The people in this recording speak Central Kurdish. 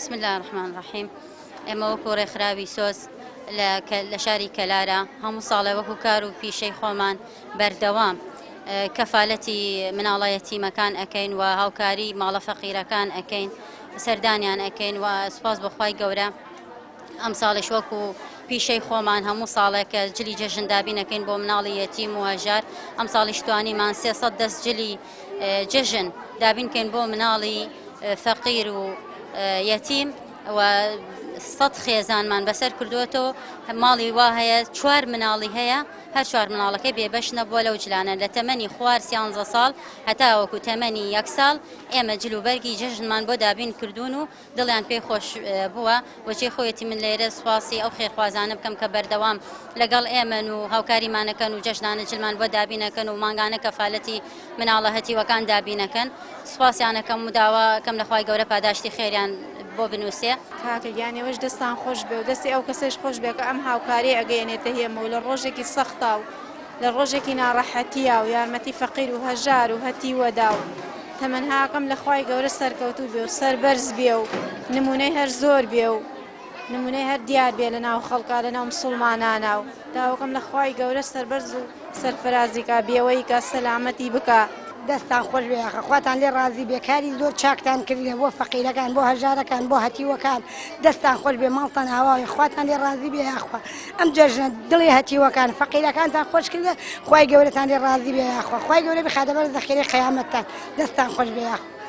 بسم الله الرحمن الرحیم. ئێمە وەکو ڕێکخراوی سۆز لە شاری کەلارە هەموو ساڵێ وەکو کار و پیشەی خۆمان بەردەوام کەفالەتی مناڵەتی مەکان ئەەکەین و هاوکاری ماڵە فەقیرەکان ئەەکەین، سەردانیان ئەەکەین و سوپاس بەخوای گەورە. ئەم ساڵش وەکو پیشەی خۆمان هەموو ساڵێک کە جلی جەژندابینەکەین بۆ مناڵی یەتیم و هەژار، ئەم ساڵیش توانیمان 300 دەست جلی جەژن دابینکەین بۆ مناڵی فەقیر و یەتیم و 100 خێزانمان بەسەر کردوێتەوە. ماڵی وا هەیە 4 مناڵی هەیە، هەر 4 مناڵەکەی بێبەش نەبووە لەو جلانە لە تەمەنی خوار 13 ساڵ هەتا وەکو تەمەنی 1 ساڵ ئێمە جلوبەرگی جەژنمان بۆ دابین کردوون و دڵیان پێی خۆش بووە. وەچی خۆیەتی من لێرە سوپاسی ئەو خێرخوازانە بکەم کە بەردەوام لەگەڵ ئێمەن و هاوکاریمانەکەن و جەژنانە جلمان بۆ دابینەکەن و مانگانە کەفالەتی مناڵە هەتیوەکان دابینەکەن. سوپاسیانەکەم و داواکەم لەخوای گەورە پاداشتی خێریان بۆ بنووسێ. کاکەگیانەوەش دەستان خۆش بێ و دەستی ئەو کەسەش خۆش بێ کە ئەم هاوکاری ئەگەیەنێتە هێمە و لە ڕۆژێکی سەختە و لە ڕۆژێکی ناڕەحەتیە و یارمەتی فەقیر و هەژار و هەتی وەدا و تەمەنهاکەم لە خوای گەورە سەرکەوتوو بێ و سەربەرز بێ و نمونەی هەر زۆر بێ و نمونەی هەر دیار بێ لە ناو خەڵکا لە ناو مسڵمانانە و داواکەم لە خوای گەورە سەربەرز و سەرفرازیکا بێوەی کە سەلامەتی بکە. دەستان خۆش بێ خواتان لێ ڕازی بێکاری زۆر چاکتان کردێ بۆ فەقیرەکان بۆ هەژارەکان بۆ هەتیوەکان. دەستان خۆش بێ ماڵتان هاواوی خواتان لێ ڕازی بێ یاخوا ئەم جەژنە دڵی هەتیوەکان فەقیرەکانتان خۆش کردە خوای گەورەتان لێ ڕازی بێ یاخوا خوای گەورە بخاتە بەر دەخێری قیامەتتان. دەستان خۆش بێ یاخوا.